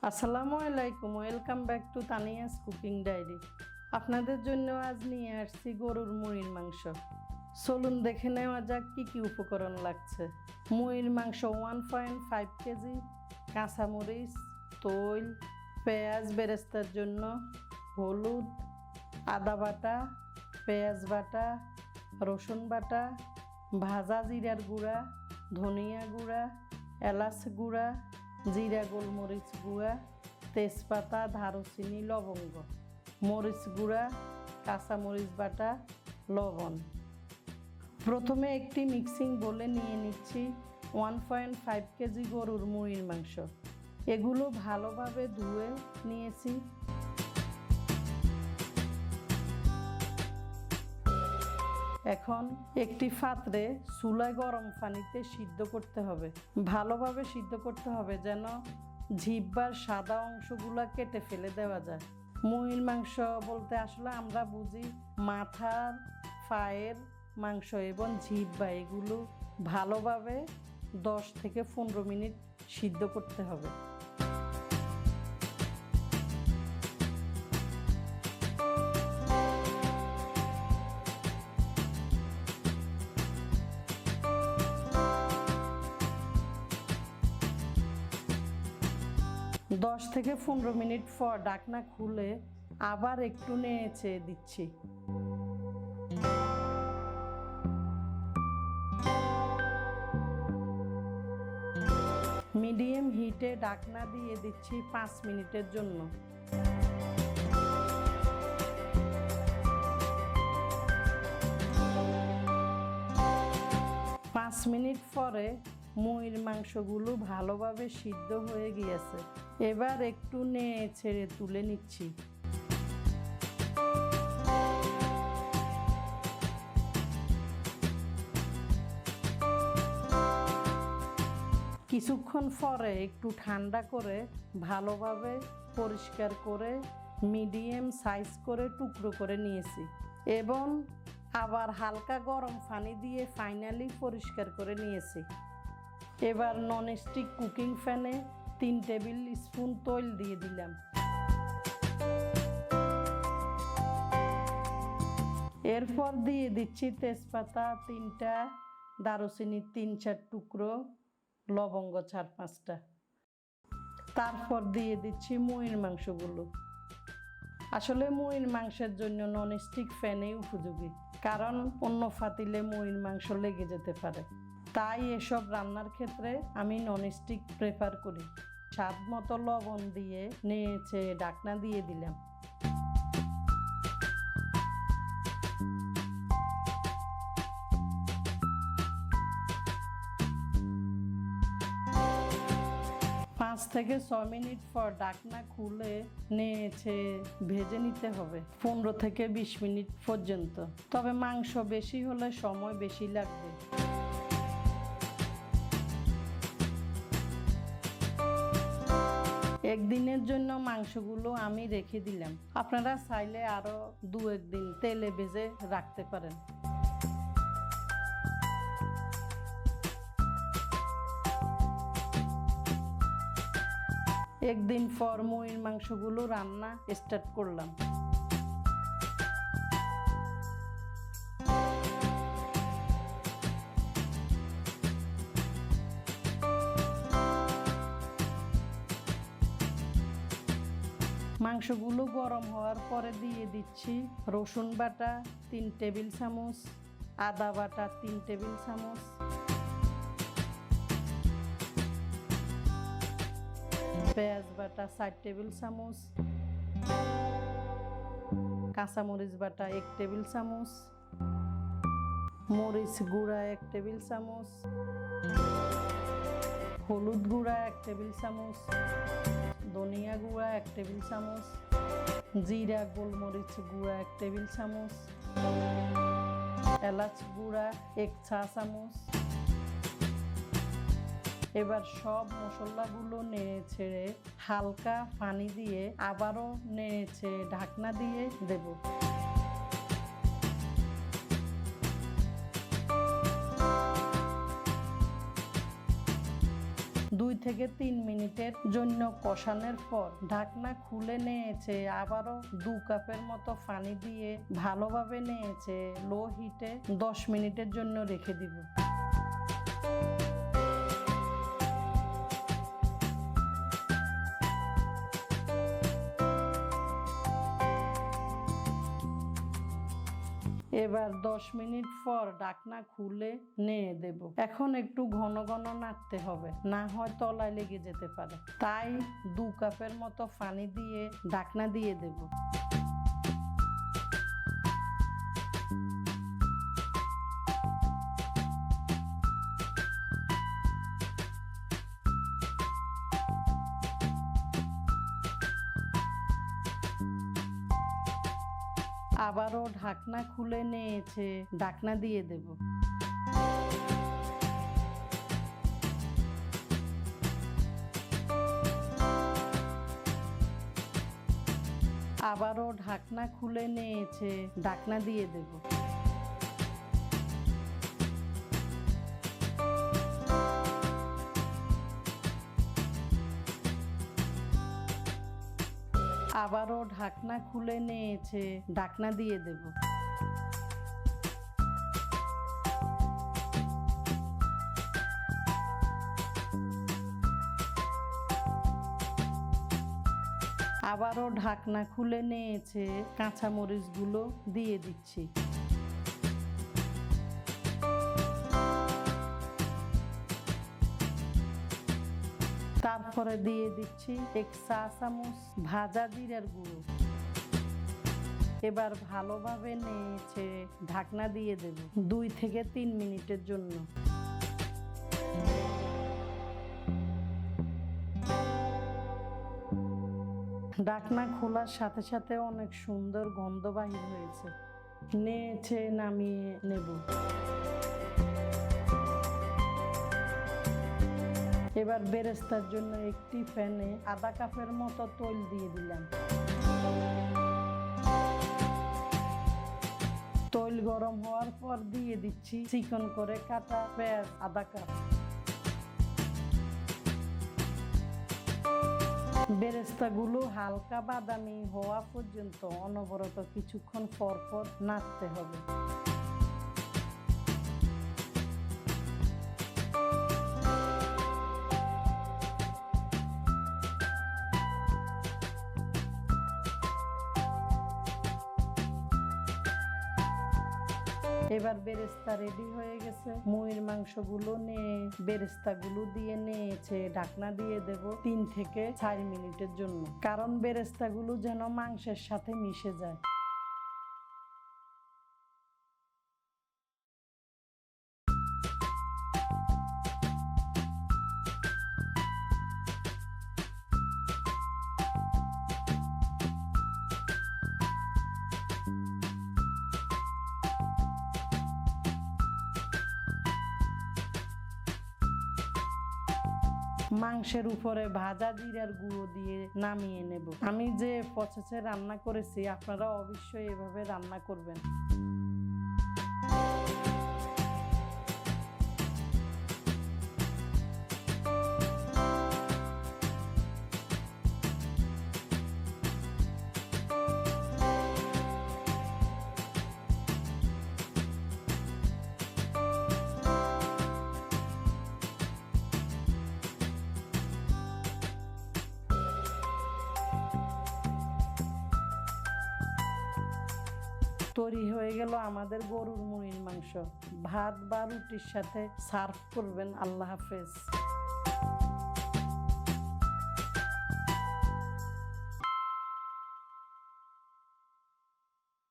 আসসালামু আলাইকুম, welcome back to Tania's cooking diary. আপনাদের জন্য আজ নিয়ে আসছি গরুর মুড়ির মাংস। চলুন দেখে নেওয়া যাক কি কি উপকরণ লাগছে। মুড়ির মাংস 1.5 কেজি, কাঁচামরিচ, তৈল, পেঁয়াজ বেরেস্তার জন্য, হলুদ, আদা বাটা, পেঁয়াজ বাটা, রসুন বাটা, ভাজা জিরার গুঁড়া, ধনিয়া গুঁড়া, এলাচ গুঁড়া, জিরা গোলমরিচ গুঁড়া, তেজপাতা, দারুচিনি, লবঙ্গ, মরিচ গুঁড়া, কাঁচামরিচ বাটা, লবণ। প্রথমে একটি মিক্সিং বোলে নিয়ে নিচ্ছি 1.5 কেজি গরুর মুড়ির মাংস। এগুলো ভালোভাবে ধুয়ে নিয়েছি। এখন একটি পাত্রে চুলায় গরম পানিতে সিদ্ধ করতে হবে। ভালোভাবে সিদ্ধ করতে হবে যেন জিহ্বার সাদা অংশগুলো কেটে ফেলে দেওয়া যায়। মুড়ির মাংস বলতে আসলে আমরা বুঝি মাথার, পায়ের মাংস এবং জিহ্বা, এগুলো ভালোভাবে 10 থেকে 15 মিনিট সিদ্ধ করতে হবে। দশ থেকে 15 মিনিট পর ঢাকনা খুলে আবার একটু নেড়ে দিচ্ছি। মিডিয়াম হিটে ঢাকনা দিয়ে দিচ্ছি 5 মিনিটের জন্য। 5 মিনিট পরে মুড়ির মাংসগুলো ভালোভাবে সিদ্ধ হয়ে গিয়েছে। এবার একটু নেড়ে তুলে নিচ্ছি। কিছুক্ষণ পরে একটু ঠান্ডা করে ভালোভাবে পরিষ্কার করে মিডিয়াম সাইজ করে টুকরো করে নিয়েছি এবং আবার হালকা গরম পানি দিয়ে ফাইনালি পরিষ্কার করে নিয়েছি। এবার ননস্টিক কুকিং প্যানে 3 টেবিল স্পুন তৈল দিয়ে দিলাম। এরপর দিয়ে দিচ্ছি তেজপাতা 3টা, দারুচিনি 3-4 টুকরো, লবঙ্গ 4-5টা। তারপর দিয়ে দিচ্ছি মুড়ির মাংসগুলো। আসলে মুড়ির মাংসের জন্য ননস্টিক প্যানেই উপযোগী, কারণ অন্য পাতিলে মুড়ির মাংস লেগে যেতে পারে। তাই এসব রান্নার ক্ষেত্রে আমি ননস্টিক প্রেফার করি। স্বাদ মতো লবণ দিয়ে নেড়ে ঢাকনা দিয়ে দিলাম। পাঁচ থেকে 6 মিনিট পর ঢাকনা খুলে নেড়ে ভেজে নিতে হবে 15 থেকে 20 মিনিট পর্যন্ত। তবে মাংস বেশি হলে সময় বেশি লাগবে। একদিনের জন্য মাংসগুলো আমি রেখে দিলাম। আপনারা চাইলে আরো 2-1 দিন তেলে ভেজে রাখতে পারেন। একদিন পর মুড়ির মাংসগুলো রান্না স্টার্ট করলাম। মাংসগুলো গরম হওয়ার পরে দিয়ে দিচ্ছি রসুন বাটা 3 টেবিল চামচ, আদা বাটা 3 টেবিল চামচ, পেঁয়াজ বাটা 4 টেবিল চামচ, কাঁচামরিচ বাটা 1 টেবিল চামচ, মরিচ গুঁড়া 1 টেবিল চামচ, হলুদ গুঁড়া 1 টেবিল চামচ, ধনিয়া গুঁড়া 1 টেবিল চামচ, জিরা গোলমরিচ গুঁড়া 1 টেবিল চামচ, এলাচ গুঁড়া 1 চা চামচ। এবার সব মশলাগুলো নেড়ে হালকা পানি দিয়ে আবারও নেড়ে ঢাকনা দিয়ে দেব। 2 থেকে 3 মিনিটের জন্য কষানোর পর ঢাকনা খুলে নিয়েছে, আবারও 2 কাপের মতো পানি দিয়ে ভালোভাবে নিয়েছে লো হিটে 10 মিনিটের জন্য রেখে দিব। এবার 10 মিনিট পর ঢাকনা খুলে নিয়ে দেব। এখন একটু ঘন ঘন নাড়তে হবে, না হয় তলায় লেগে যেতে পারে। তাই 2 কাপের মতো পানি দিয়ে ঢাকনা দিয়ে দেব। আবারও ঢাকনা খুলে নিয়েছে, ঢাকনা দিয়ে দেব। আবারও ঢাকনা খুলে নিয়েছে, ঢাকনা দিয়ে দেব। আবারও ঢাকনা খুলে নিয়েছে, ঢাকনা দিয়ে দেব। আবারও ঢাকনা খুলে নিয়েছে, কাঁচামরিচগুলো দিয়ে দিচ্ছি। তারপরে দিয়ে দিচ্ছি 1 চা চামচ ভাজা জিরার গুঁড়ো। এবার ভালোভাবে নেড়ে ঢাকনা দিয়ে দেব 2 থেকে 3 মিনিটের জন্য। ঢাকনা খোলার সাথে সাথে অনেক সুন্দর গন্ধ বাহির হয়েছে। নেড়ে নামিয়ে নেব। এবার বেরেস্তার জন্য একটি প্যানে আধা কাপের মতো তেল দিয়ে দিলাম। তেল গরম হওয়ার পর দিয়ে দিচ্ছি চিকন করে কাটা পেঁয়াজ আধা কাপ। বেরেস্তাগুলো হালকা বাদামি হওয়া পর্যন্ত অনবরত কিছুক্ষণ পর পর নাড়তে হবে। এবার বেরেস্তা রেডি হয়ে গেছে। মুরগির মাংসগুলো নিয়ে বেরেস্তাগুলো দিয়ে নিয়েছে, ঢাকনা দিয়ে দেব 3 থেকে 4 মিনিটের জন্য, কারণ বেরেস্তাগুলো যেন মাংসের সাথে মিশে যায়। মাংসের উপরে ভাজা জিরার গুঁড়ো দিয়ে নামিয়ে নেব। আমি যে প্রসেসে রান্না করেছি আপনারা অবশ্যই এভাবে রান্না করবেন। তৈরি হয়ে গেল আমাদের গরুর মুড়ির মাংস। ভাত বা রুটির সাথে সার্ভ করবেন। আল্লাহ হাফেজ।